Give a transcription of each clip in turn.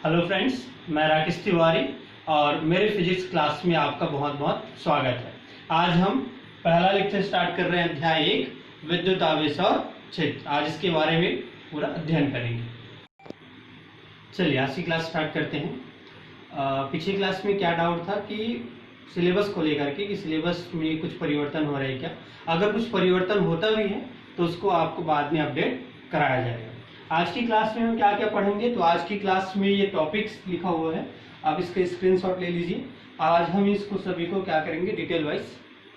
Hello friends, मैं राकेश तिवारी और मेरे फिजिक्स क्लास में आपका बहुत बहुत स्वागत है। आज हम पहला लेक्चर स्टार्ट कर रहे हैं, अध्याय 1 विद्युत आवेश और क्षेत्र। आज इसके बारे में पूरा अध्ययन करेंगे। चलिए आज की क्लास स्टार्ट करते हैं। पिछली क्लास में क्या डाउट था कि सिलेबस को लेकर के, कि सिलेबस में कुछ परिवर्तन हो रहा है क्या। अगर कुछ परिवर्तन होता भी है तो उसको आपको बाद में अपडेट कराया जाएगा। आज की क्लास में हम क्या क्या पढ़ेंगे, तो आज की क्लास में ये टॉपिक्स लिखा हुआ है, आप इसके स्क्रीनशॉट ले लीजिए। आज हम इसको सभी को क्या करेंगे, डिटेल वाइज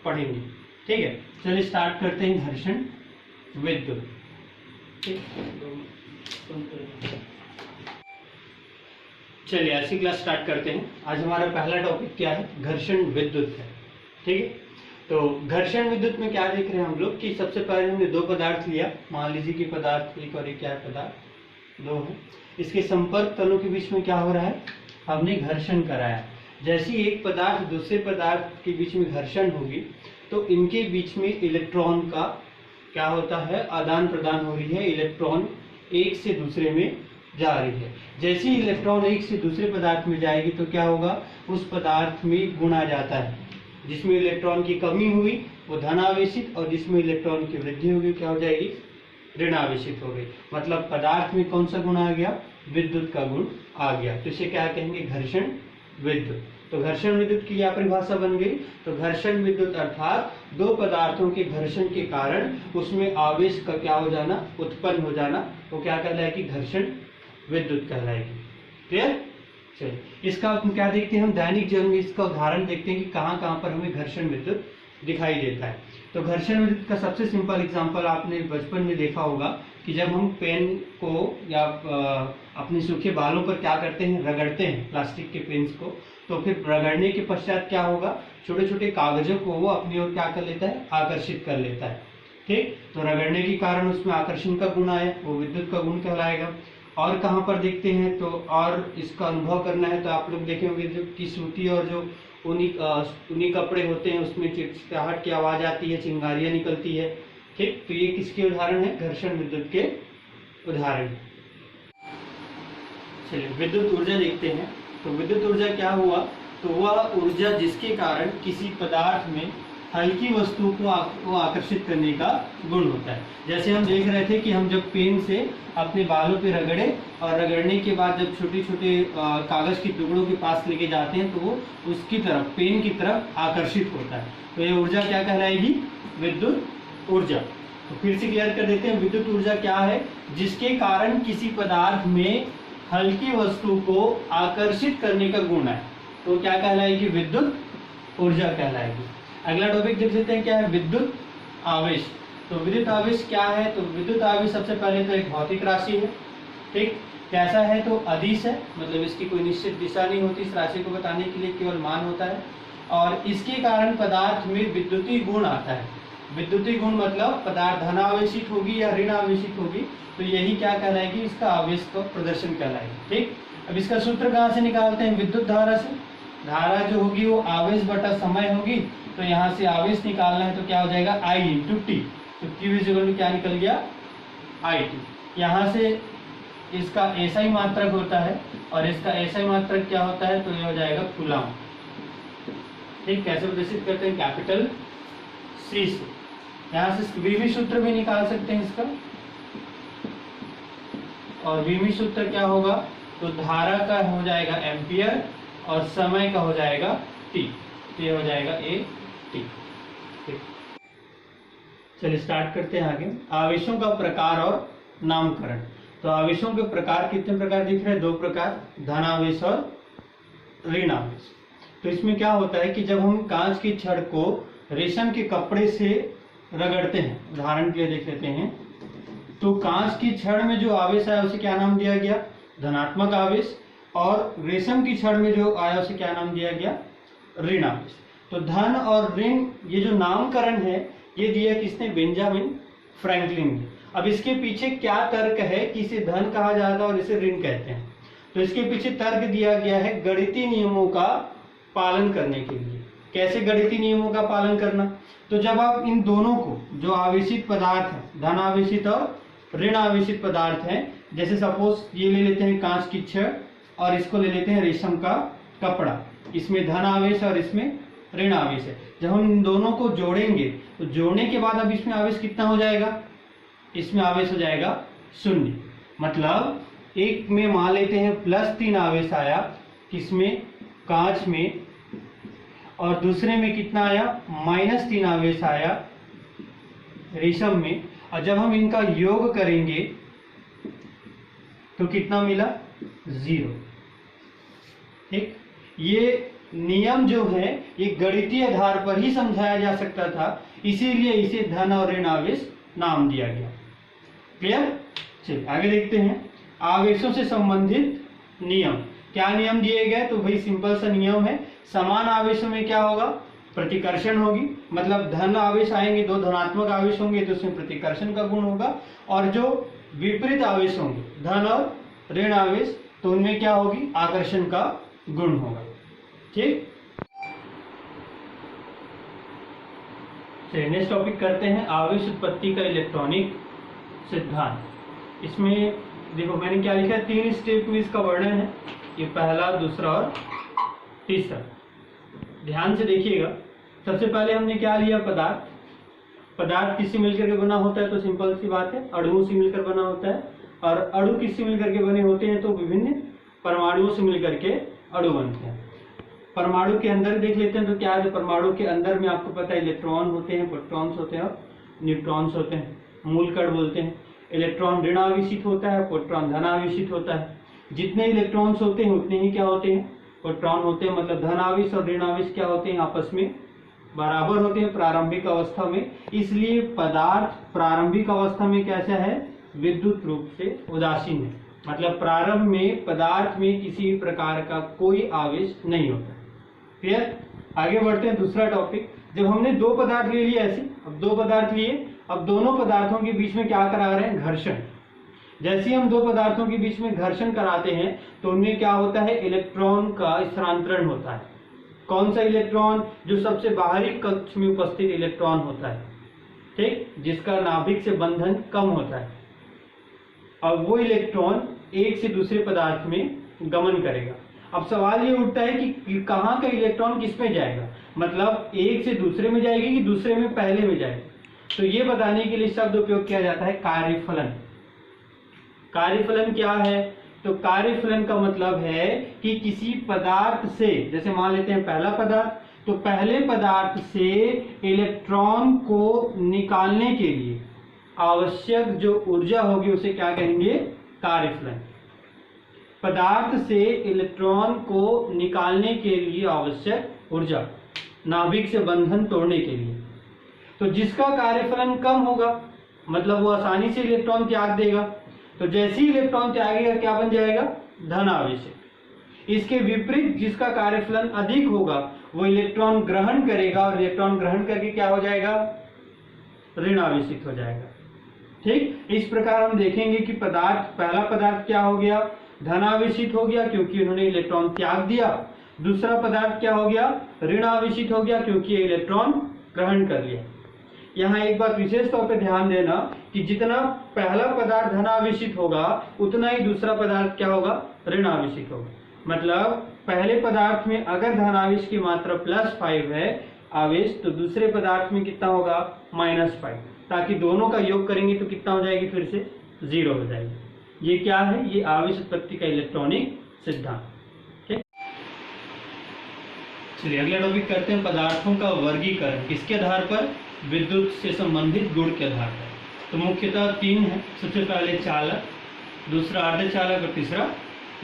पढ़ेंगे। ठीक है, चलिए स्टार्ट करते हैं। घर्षण विद्युत। चलिए आज की क्लास स्टार्ट करते हैं। आज हमारा पहला टॉपिक क्या है, घर्षण विद्युत है। ठीक है, तो घर्षण विद्युत में क्या देख रहे हैं हम लोग कि सबसे पहले हमने दो पदार्थ लिया। मान लीजिए कि पदार्थ एक और एक क्या है, पदार्थ दो है। इसके संपर्क तलों के बीच में क्या हो रहा है, हमने घर्षण कराया। जैसे ही एक पदार्थ दूसरे पदार्थ के बीच में घर्षण होगी तो इनके बीच में इलेक्ट्रॉन का क्या होता है, आदान प्रदान हो रही है। इलेक्ट्रॉन एक से दूसरे में जा रही है। जैसे ही इलेक्ट्रॉन एक से दूसरे पदार्थ में जाएगी तो क्या होगा, उस पदार्थ में गुण आ जाता है। जिसमें इलेक्ट्रॉन की कमी हुई वो धनावेशित, और जिसमें इलेक्ट्रॉन की वृद्धि होगी क्या हो जाएगी, ऋणावेशित हो गई। मतलब पदार्थ में कौन सा गुण आ गया, विद्युत का गुण आ गया। तो इसे क्या कहेंगे, घर्षण विद्युत। तो घर्षण विद्युत की क्या परिभाषा बन गई, तो घर्षण विद्युत अर्थात दो पदार्थों के घर्षण के कारण उसमें आवेश का क्या हो जाना, उत्पन्न हो जाना, वो क्या कहलाएगी, घर्षण विद्युत कहलाएगी। क्लियर। चलिए इसका क्या देखते हैं हम, दैनिक जीवन में इसका उदाहरण देखते हैं कि कहाँ कहाँ पर हमें घर्षण विद्युत दिखाई देता है। तो घर्षण विद्युत का सबसे सिंपल एग्जांपल आपने बचपन में देखा होगा कि जब हम पेन को या अपने सूखे बालों पर क्या करते हैं, रगड़ते हैं प्लास्टिक के पेन्स को, तो फिर रगड़ने के पश्चात क्या होगा, छोटे छोटे कागजों को वो अपनी ओर क्या कर लेता है, आकर्षित कर लेता है। ठीक, तो रगड़ने के कारण उसमें आकर्षण का गुण आया, वो विद्युत का गुण कहलाएगा। और कहाँ पर देखते हैं, तो और इसका अनुभव करना है तो आप लोग देखे होंगे जो कि सूती और जो ऊनी कपड़े होते हैं उसमें चिटचिटाहट की आवाज आती है, चिंगारियां निकलती है। ठीक, तो ये किसके उदाहरण है, घर्षण विद्युत के उदाहरण। चलिए विद्युत ऊर्जा देखते हैं। तो विद्युत ऊर्जा क्या हुआ, तो वह ऊर्जा जिसके कारण किसी पदार्थ में हल्की वस्तु को आकर्षित करने का गुण होता है। जैसे हम देख रहे थे कि हम जब पेन से अपने बालों पे रगड़े और रगड़ने के बाद जब छोटे छोटे कागज के टुकड़ों के पास लेके जाते हैं तो वो उसकी तरफ, पेन की तरफ आकर्षित होता है। तो ये ऊर्जा क्या कहलाएगी, विद्युत ऊर्जा। तो फिर से क्लियर कर देते हैं, विद्युत ऊर्जा क्या है, जिसके कारण किसी पदार्थ में हल्की वस्तु को आकर्षित करने का गुण है, तो क्या कहलाएगी, विद्युत ऊर्जा कहलाएगी। अगला टॉपिक देख लेते हैं, क्या है, विद्युत आवेश। तो विद्युत आवेश क्या है, तो विद्युत आवेश सबसे पहले तो एक भौतिक राशि है। ठीक, कैसा है, तो अदिश है, मतलब इसकी कोई निश्चित दिशा नहीं होती, इस राशि को बताने के लिए केवल मान होता है। और इसके कारण पदार्थ में विद्युतीय गुण आता है। विद्युतीय गुण मतलब पदार्थ धनावेशित होगी या ऋण आवेशित होगी, तो यही क्या कहलाएगी, इसका आवेश का प्रदर्शन कहलाएगी। ठीक, अब इसका सूत्र कहाँ से निकालते हैं, विद्युत धारा से। धारा जो होगी वो आवेश बटा समय होगी, तो यहाँ से आवेश निकालना है तो क्या हो जाएगा, I इंटू टी। तो Q इक्वल टू क्या निकल गया, IT। यहाँ से इसका ऐसा ही मात्रक होता है और इसका ऐसा ही मात्रक क्या होता है, तो ये हो जाएगा कूलम। ठीक, कैसे प्रदर्शित करते हैं, कैपिटल C से। यहाँ से विमी सूत्र भी निकाल सकते हैं इसका, और विमी सूत्र क्या होगा, तो धारा का हो जाएगा एम्पियर और समय का हो जाएगा T, तो ये हो जाएगा AT। चलिए स्टार्ट करते हैं आगे। आवेशों का प्रकार और नामकरण। तो आवेशों के प्रकार कितने प्रकार दिख रहे हैं, दो प्रकार, धनावेश और ऋण आवेश। तो इसमें क्या होता है कि जब हम कांच की छड़ को रेशम के कपड़े से रगड़ते हैं, उदाहरण के लिए देख लेते हैं, तो कांच की छड़ में जो आवेश आया उसे क्या नाम दिया गया, धनात्मक आवेश, और रेशम की छड़ में जो आया उसे क्या नाम दिया गया, ऋण आवेश। तो धन और ऋण ये जो नामकरण है ये दिया किसने, बेंजामिन फ्रैंकलिन ने। अब इसके पीछे क्या तर्क है कि इसे धन कहा जाता है और इसे ऋण कहते हैं, तो इसके पीछे तर्क दिया गया है गणितीय नियमों का पालन करने के लिए। कैसे गणितीय नियमों का पालन करना, तो जब आप इन दोनों को, जो आवेशित पदार्थ है, धन आवेशित और ऋण आवेशित पदार्थ हैं, जैसे सपोज ये ले लेते हैं कांच की छड़ और इसको ले लेते हैं रेशम का कपड़ा। इसमें धन आवेश और इसमें ऋण आवेश है। जब हम इन दोनों को जोड़ेंगे तो जोड़ने के बाद अब इसमें आवेश कितना हो जाएगा, इसमें आवेश हो जाएगा 0। मतलब एक में मान लेते हैं +3 आवेश आया, किसमें, कांच में, और दूसरे में कितना आया, -3 आवेश आया रेशम में। और जब हम इनका योग करेंगे तो कितना मिला, 0। ठीक, ये नियम जो है ये गणितीय आधार पर ही समझाया जा सकता था, इसीलिए इसे धन और ऋण आवेश नाम दिया गया। क्लियर? चलिए आगे देखते हैं आवेशों से संबंधित नियम। क्या नियम दिए गए, तो भाई सिंपल सा नियम है, समान आवेशों में क्या होगा, प्रतिकर्षण होगी। मतलब धन आवेश आएंगे, 2 धनात्मक आवेश होंगे तो उसमें प्रतिकर्षण का गुण होगा, और जो विपरीत आवेश होंगे, धन और ऋण आवेश, तो उनमें क्या होगी, आकर्षण का गुण होगा। ठीक, चलिए नेक्स्ट टॉपिक करते हैं, आवेश उत्पत्ति का इलेक्ट्रॉनिक सिद्धांत। इसमें देखो मैंने क्या लिखा है, 3 स्टेप में इसका वर्णन है, ये पहला, दूसरा और तीसरा। ध्यान से देखिएगा। सबसे पहले हमने क्या लिया, पदार्थ किससे मिलकर के बना होता है, तो सिंपल सी बात है, अणुओं से मिलकर बना होता है। और अणु किससे मिलकर के बने होते हैं, तो विभिन्न परमाणुओं से मिलकर के अणु बनते हैं। परमाणु के अंदर देख लेते हैं तो क्या है, परमाणु के अंदर में आपको पता है इलेक्ट्रॉन होते हैं, प्रोटॉन्स होते हैं और न्यूट्रॉन्स होते हैं, मूल कण बोलते हैं। इलेक्ट्रॉन ऋण आवेशित होता है, प्रोटॉन धन आवेशित होता है। जितने इलेक्ट्रॉन्स होते हैं उतने ही क्या होते हैं, प्रोटॉन होते हैं। मतलब धन आवेश और ऋण आवेश क्या होते हैं, आपस में बराबर होते हैं प्रारंभिक अवस्था में। इसलिए पदार्थ प्रारंभिक अवस्था में कैसा है, विद्युत रूप से उदासीन है। मतलब प्रारंभ में पदार्थ में किसी प्रकार का कोई आवेश नहीं होता। क्लियर? आगे बढ़ते हैं, दूसरा टॉपिक। जब हमने 2 पदार्थ ले लिए ऐसे, अब 2 पदार्थ लिए, अब दोनों पदार्थों के बीच में क्या करा रहे हैं, घर्षण। जैसे ही हम 2 पदार्थों के बीच में घर्षण कराते हैं तो उनमें क्या होता है, इलेक्ट्रॉन का स्थानांतरण होता है। कौन सा इलेक्ट्रॉन, जो सबसे बाहरी कक्ष में उपस्थित इलेक्ट्रॉन होता है, ठीक, जिसका नाभिक से बंधन कम होता है। अब वो इलेक्ट्रॉन एक से दूसरे पदार्थ में गमन करेगा। अब सवाल ये उठता है कि कहाँ का इलेक्ट्रॉन किस में जाएगा, मतलब एक से दूसरे में जाएगी कि दूसरे में पहले में जाएगी। तो ये बताने के लिए शब्द उपयोग किया जाता है कार्यफलन। कार्यफलन क्या है, तो कार्यफलन का मतलब है कि किसी पदार्थ से, जैसे मान लेते हैं पहला पदार्थ, तो पहले पदार्थ से इलेक्ट्रॉन को निकालने के लिए आवश्यक जो ऊर्जा होगी उसे क्या कहेंगे, कार्यफलन। पदार्थ से इलेक्ट्रॉन को निकालने के लिए आवश्यक ऊर्जा, नाभिक से बंधन तोड़ने के लिए। तो जिसका कार्यफलन कम होगा, मतलब वो आसानी से इलेक्ट्रॉन त्याग देगा, तो जैसे ही इलेक्ट्रॉन त्यागेगा क्या बन जाएगा, धन आवेश। इसके विपरीत जिसका कार्यफलन अधिक होगा वो इलेक्ट्रॉन ग्रहण करेगा, और इलेक्ट्रॉन ग्रहण करके क्या हो जाएगा, ऋण आवेशित हो जाएगा। ठीक, इस प्रकार हम देखेंगे कि पहला पदार्थ क्या हो गया, धन आवेशित हो गया क्योंकि उन्होंने इलेक्ट्रॉन त्याग दिया। दूसरा पदार्थ क्या हो गया, ऋण आवेशित हो गया क्योंकि इलेक्ट्रॉन ग्रहण कर लिया। यहाँ एक बात विशेष तौर पे ध्यान देना कि जितना पहला पदार्थ धन आवेशित होगा उतना ही दूसरा पदार्थ क्या होगा, ऋण आवेशित होगा। मतलब पहले पदार्थ में अगर धन आवेश की मात्रा +5 है आवेश, तो दूसरे पदार्थ में कितना होगा, -5, ताकि दोनों का योग करेंगे तो कितना हो जाएगी, फिर से 0 हो जाएगी। ये क्या है, ये आवेश उत्पत्ति का इलेक्ट्रॉनिक सिद्धांत। ठीक, चलिए अगला टॉपिक करते हैं, पदार्थों का वर्गीकरण किसके आधार पर, विद्युत से संबंधित गुण के आधार पर। तो मुख्यतः 3 है। सबसे पहले चालक, दूसरा अर्धचालक और तीसरा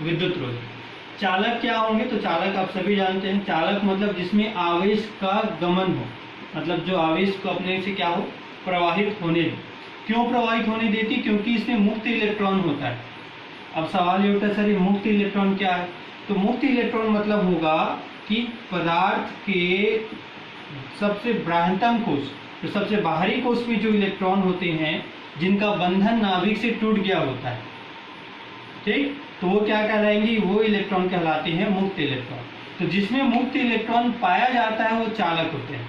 विद्युत रोधी। चालक क्या होंगे, तो चालक आप सभी जानते हैं, चालक मतलब जिसमें आवेश का गमन हो, मतलब जो आवेश को अपने से क्या हो, प्रवाहित होने दे। क्यों प्रवाहित होने देती, क्योंकि इसमें मुक्त इलेक्ट्रॉन होता है। अब सवाल ये उठता है सर ये मुक्त इलेक्ट्रॉन क्या है, तो मुक्त इलेक्ट्रॉन मतलब होगा कि पदार्थ के सबसे बृहत्तम कोश, तो सबसे बाहरी कोश में जो इलेक्ट्रॉन होते हैं जिनका बंधन नाभिक से टूट गया होता है, ठीक, तो वो क्या कहलाएंगे, वो इलेक्ट्रॉन कहलाते हैं मुक्त इलेक्ट्रॉन। तो जिसमें मुक्त इलेक्ट्रॉन पाया जाता है वो चालक होते हैं।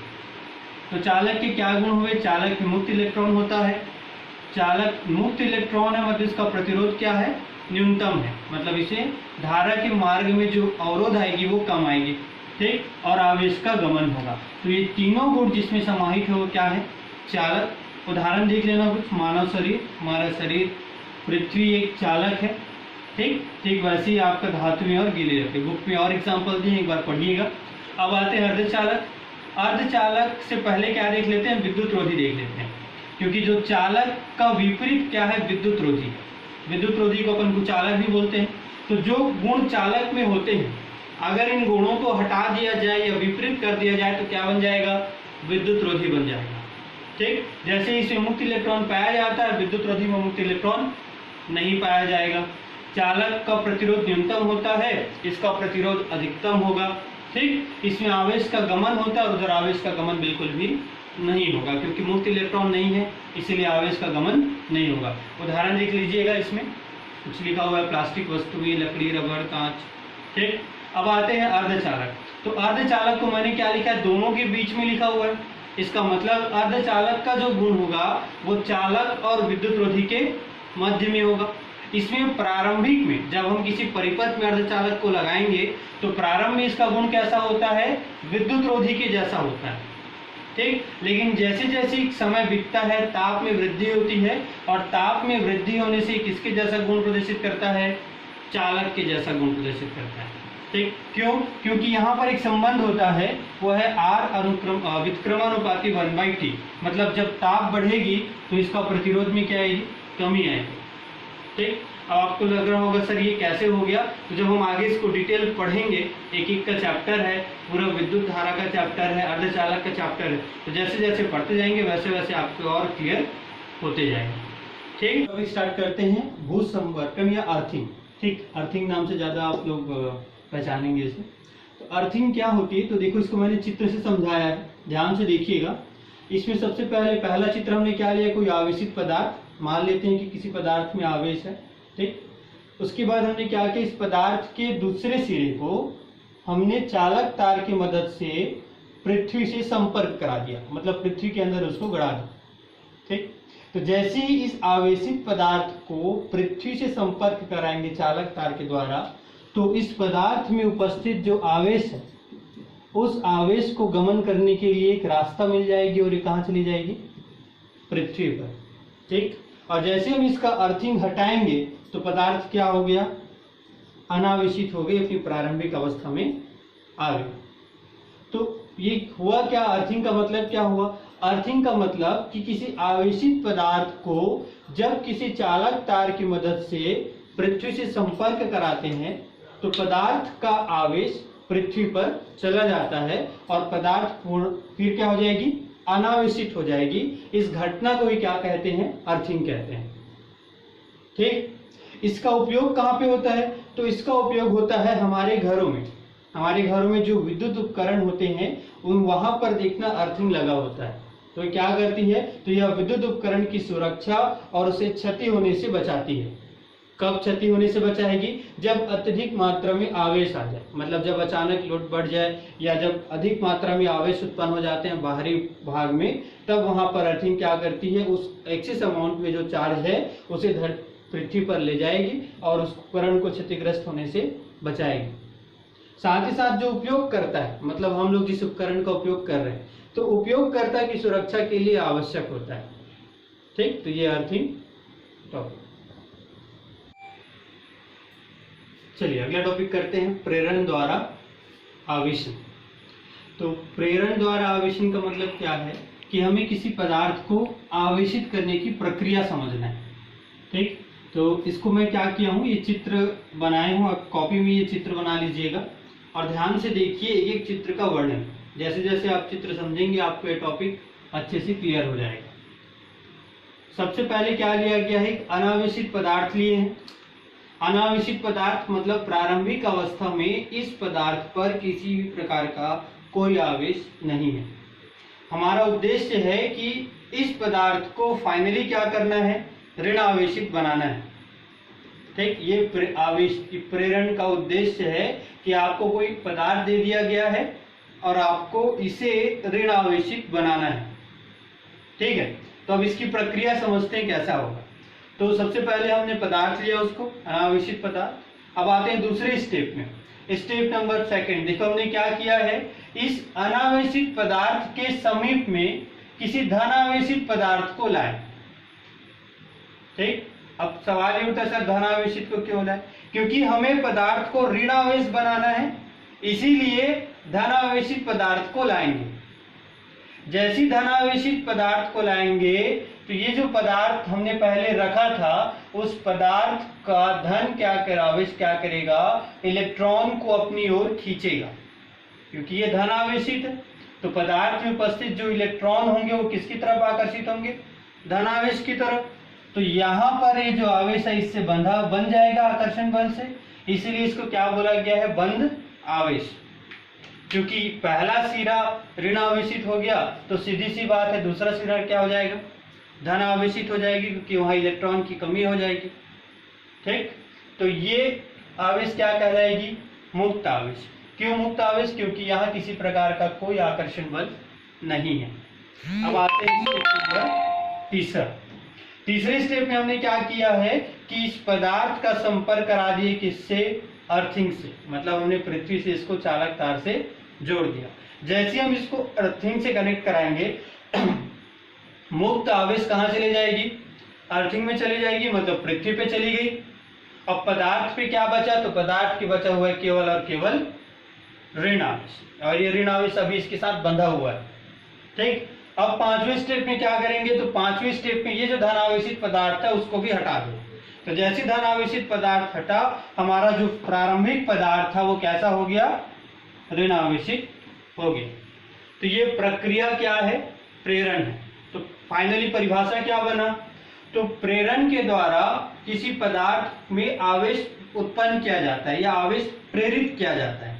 तो चालक के क्या गुण हुए, चालक में मुक्त इलेक्ट्रॉन होता है, चालक मुक्त इलेक्ट्रॉन है मतलब इसका प्रतिरोध क्या है, न्यूनतम है, मतलब इसे धारा के मार्ग में जो अवरोध आएगी वो कम आएगी, ठीक, और आवेश का गमन होगा। तो ये तीनों गुण जिसमें समाहित है वो क्या है, चालक। उदाहरण देख लेना कुछ, मानव शरीर, हमारा शरीर पृथ्वी एक चालक है, ठीक ठीक वैसे ही आपका धातु में और गीले रखे, बुक में और एग्जाम्पल दिए, एक बार पढ़िएगा। अब आते हैं अर्धचालक। अर्धचालक से पहले क्या देख लेते हैं, विद्युत रोधी देख लेते हैं, क्योंकि जो चालक का विपरीत क्या है, विद्युत रोधी। विद्युत रोधी को अपन को चालक भी बोलते हैं। तो जो गुण चालक में होते हैं, अगर इन गुणों को हटा दिया जाए या विपरीत कर दिया जाए तो क्या बन जाएगा, विद्युत रोधी बन जाएगा, ठीक। जैसे इसमें मुक्त इलेक्ट्रॉन पाया जाता है, विद्युत रोधी में मुक्त इलेक्ट्रॉन नहीं पाया जाएगा। चालक का प्रतिरोध न्यूनतम होता है, इसका प्रतिरोध अधिकतम होगा, ठीक। इसमें आवेश का गमन होता है और उधर आवेश का गमन बिल्कुल भी नहीं होगा, क्योंकि मुक्त इलेक्ट्रॉन नहीं है इसलिए आवेश का गमन नहीं होगा। उदाहरण देख लीजिएगा, इसमें कुछ लिखा हुआ है, प्लास्टिक वस्तुएं, लकड़ी, रबड़, कांच, ठीक। अब आते हैं अर्धचालक। तो अर्धचालक को मैंने क्या लिखा है, दोनों के बीच में लिखा हुआ है। इसका मतलब अर्धचालक का जो गुण होगा वो चालक और विद्युत रोधी के मध्य में होगा। इसमें प्रारंभिक में जब हम किसी परिपथ में अर्धचालक को लगाएंगे तो प्रारंभ में इसका गुण कैसा होता है, विद्युत रोधी के जैसा होता है, ठीक। लेकिन जैसे जैसे समय बीतता है ताप में वृद्धि होती है, और ताप में वृद्धि होने से किसके जैसा गुण प्रदर्शित करता है, चालक के जैसा गुण प्रदर्शित करता है, ठीक। क्यों, क्योंकि यहाँ पर एक संबंध होता है, वो है R व्युत्क्रमानुपाती 1/T। मतलब जब ताप बढ़ेगी तो इसका प्रतिरोध में क्या आएगी, कमी आएगी, ठीक। अब आपको लग रहा होगा सर ये कैसे हो गया, तो जब हम आगे इसको डिटेल पढ़ेंगे, एक एक का चैप्टर है, पूरा विद्युत धारा का चैप्टर है, अर्धचालक का चैप्टर है, तो जैसे जैसे पढ़ते जाएंगे वैसे वैसे आपको और क्लियर होते जाएंगे, ठीक। अभी स्टार्ट करते हैं भू संपर्कन या अर्थिंग, ठीक। अर्थिंग नाम से ज़्यादा आप लोग पहचानेंगे इसे। तो अर्थिंग क्या होती है, तो देखो इसको मैंने चित्र से समझाया है, ध्यान से देखिएगा। इसमें सबसे पहला चित्र हमने क्या लिया, कोई आवेशित पदार्थ, मान लेते हैं कि किसी पदार्थ में आवेश है, ठीक। उसके बाद हमने क्या किया, इस पदार्थ के दूसरे सिरे को हमने चालक तार की मदद से पृथ्वी से संपर्क करा दिया, मतलब पृथ्वी के अंदर उसको गड़ा दिया, ठीक। तो जैसे ही इस आवेशित पदार्थ को पृथ्वी से संपर्क कराएंगे चालक तार के द्वारा, तो इस पदार्थ में उपस्थित जो आवेश है उस आवेश को गमन करने के लिए एक रास्ता मिल जाएगी, और ये कहाँ चली जाएगी, पृथ्वी पर, ठीक। और जैसे हम इसका अर्थिंग हटाएंगे तो पदार्थ क्या हो गया, अनावेशित हो गई, अपनी प्रारंभिक अवस्था में आ गई। तो ये हुआ क्या, अर्थिंग का मतलब क्या हुआ, अर्थिंग का मतलब कि किसी आवेशित पदार्थ को जब किसी चालक तार की मदद से पृथ्वी से संपर्क कराते हैं तो पदार्थ का आवेश पृथ्वी पर चला जाता है और पदार्थ फिर क्या हो जाएगी, अनावेशित हो जाएगी। इस घटना को ही क्या कहते हैं, अर्थिंग कहते हैं, ठीक। इसका उपयोग कहाँ पे होता है, तो इसका उपयोग होता है हमारे घरों में। हमारे घरों में जो विद्युत उपकरण होते हैं उन वहां पर देखना अर्थिंग लगा होता है। तो ये क्या करती है, तो यह विद्युत उपकरण की सुरक्षा और उसे क्षति होने से बचाती है। कब क्षति होने से बचाएगी, जब अत्यधिक मात्रा में आवेश आ जाए, मतलब जब अचानक लोड बढ़ जाए या जब अधिक मात्रा में आवेश उत्पन्न हो जाते हैं बाहरी भाग में, तब वहां पर अर्थिंग क्या करती है, उस एक्सेस अमाउंट में जो चार्ज है उसे पृथ्वी पर ले जाएगी और उस उपकरण को क्षतिग्रस्त होने से बचाएगी। साथ ही साथ जो उपयोग करता है, मतलब हम लोग जिस उपकरण का उपयोग कर रहे हैं, तो उपयोगकर्ता की सुरक्षा के लिए आवश्यक होता है, ठीक। तो ये अर्थिंग टॉपिक। चलिए अगला टॉपिक करते हैं, प्रेरण द्वारा आवेशन। तो प्रेरण द्वारा आवेशन का मतलब क्या है कि हमें किसी पदार्थ को आवेशित करने की प्रक्रिया समझना है, ठीक। तो इसको मैं क्या किया हूँ, ये चित्र बनाए हूँ, आप कॉपी में ये चित्र बना लीजिएगा और ध्यान से देखिए एक एक चित्र का वर्णन। जैसे जैसे आप चित्र समझेंगे आपको ये टॉपिक अच्छे से क्लियर हो जाएगा। सबसे पहले क्या लिया गया है, अनावेशित पदार्थ लिए हैं। अनावेशित पदार्थ मतलब प्रारंभिक अवस्था में इस पदार्थ पर किसी भी प्रकार का कोई आवेश नहीं है। हमारा उद्देश्य है कि इस पदार्थ को फाइनली क्या करना है, ऋण आवेशित बनाना है, ठीक। ये आवेश प्रेरण का उद्देश्य है कि आपको कोई पदार्थ दे दिया गया है और आपको इसे ऋण आवेशित बनाना है, ठीक है। तो अब इसकी प्रक्रिया समझते हैं कैसा होगा। तो सबसे पहले हमने पदार्थ लिया उसको, अनावेशित पदार्थ। अब आते हैं दूसरे स्टेप में, स्टेप नंबर सेकंड। देखो हमने क्या किया है, इस अनावेशित पदार्थ के समीप में किसी धनावेशित पदार्थ को लाए। ठीक, अब सवाल ये उठता है सर धनावेशित को क्यों लाए? क्योंकि हमें पदार्थ को ऋणावेश बनाना है, इसीलिए धनावेशित पदार्थ को लाएंगे। जैसी धनावेशित पदार्थ को लाएंगे तो ये जो पदार्थ हमने पहले रखा था उस पदार्थ का धन क्या करेगा, आवेश क्या करेगा, इलेक्ट्रॉन को अपनी ओर खींचेगा। क्योंकि ये धनावेशित है तो पदार्थ में उपस्थित जो इलेक्ट्रॉन होंगे वो किसकी तरफ आकर्षित होंगे, धनावेश की तरफ। तो यहाँ पर ये जो आवेश है इससे बन जाएगा आकर्षण बल से, इसीलिए इसको क्या बोला गया है, बंध आवेश। क्योंकि पहला सिरा ऋण आवेशित हो गया तो सीधी सी बात है दूसरा सिरा क्या हो जाएगा, धन आवेशित हो जाएगी, क्योंकि वहां इलेक्ट्रॉन की कमी हो जाएगी। ठीक, तो ये आवेश क्या कहलाएगी, मुक्त आवेश। क्यों मुक्त आवेश? क्योंकि यहाँ किसी प्रकार का कोई आकर्षण बल नहीं है। अब आते हैं स्टेप नंबर तीसरा। तीसरे स्टेप में हमने क्या किया है कि इस पदार्थ का संपर्क करा दिए किससे, अर्थिंग से। मतलब हमने पृथ्वी से इसको चालक तार से जोड़ दिया। जैसे हम इसको अर्थिंग से कनेक्ट कराएंगे मुक्त आवेश कहाँ चली जाएगी, अर्थिंग में चली जाएगी, मतलब पृथ्वी पे चली गई। अब पदार्थ पे क्या बचा, तो पदार्थ के बचा हुआ है केवल और केवल ऋण आवेश, और ये ऋण आवेश अभी इसके साथ बंधा हुआ है। ठीक, अब पांचवें स्टेप में क्या करेंगे, तो पांचवें स्टेप में ये जो धनावेशित पदार्थ है उसको भी हटा दो। तो जैसे धनावेशित पदार्थ हटा, हमारा जो प्रारंभिक पदार्थ था वो कैसा हो गया, ऋण आवेशित हो गया। तो ये प्रक्रिया क्या है, प्रेरण है। तो फाइनली परिभाषा क्या बना, तो प्रेरण के द्वारा किसी पदार्थ में आवेश उत्पन्न किया जाता है या आवेश प्रेरित किया जाता है।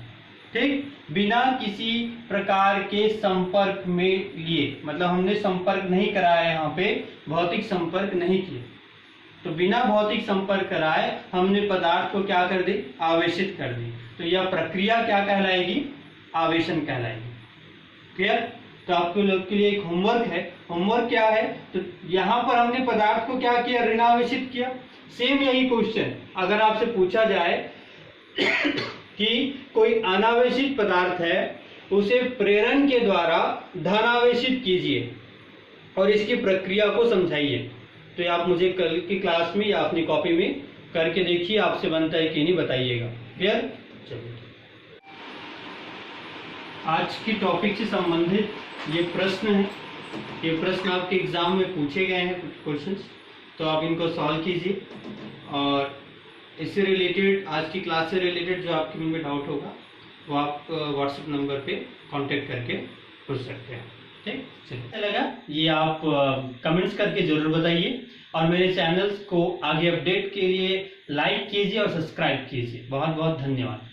ठीक, बिना किसी प्रकार के संपर्क में लिए, मतलब हमने संपर्क नहीं कराया, यहाँ पे भौतिक संपर्क नहीं किया, तो बिना भौतिक संपर्क कराए हमने पदार्थ को क्या कर दी, आवेशित कर दी। तो यह प्रक्रिया क्या कहलाएगी, आवेशन कहलाएगी। क्लियर? तो आपके लोग के लिए एक होमवर्क है। होमवर्क क्या है, तो यहाँ पर हमने पदार्थ को क्या किया, ऋणावेशित किया। सेम यही क्वेश्चन अगर आपसे पूछा जाए कि कोई अनावेशित पदार्थ है उसे प्रेरण के द्वारा धनावेशित कीजिए और इसकी प्रक्रिया को समझाइए, तो ये आप मुझे कल की क्लास में या अपनी कॉपी में करके देखिए, आपसे बनता है कि नहीं बताइएगा। क्लियर? चलिए, आज की टॉपिक से संबंधित ये प्रश्न है। ये प्रश्न आपके एग्जाम में पूछे गए हैं कुछ क्वेश्चंस, तो आप इनको सॉल्व कीजिए और इससे रिलेटेड आज की क्लास से रिलेटेड जो आपके मन में डाउट होगा वो आप व्हाट्सएप नंबर पे कांटेक्ट करके पूछ सकते हैं। ठीक, चलिए लगा ये आप कमेंट्स करके जरूर बताइए और मेरे चैनल्स को आगे अपडेट के लिए लाइक कीजिए और सब्सक्राइब कीजिए। बहुत बहुत धन्यवाद।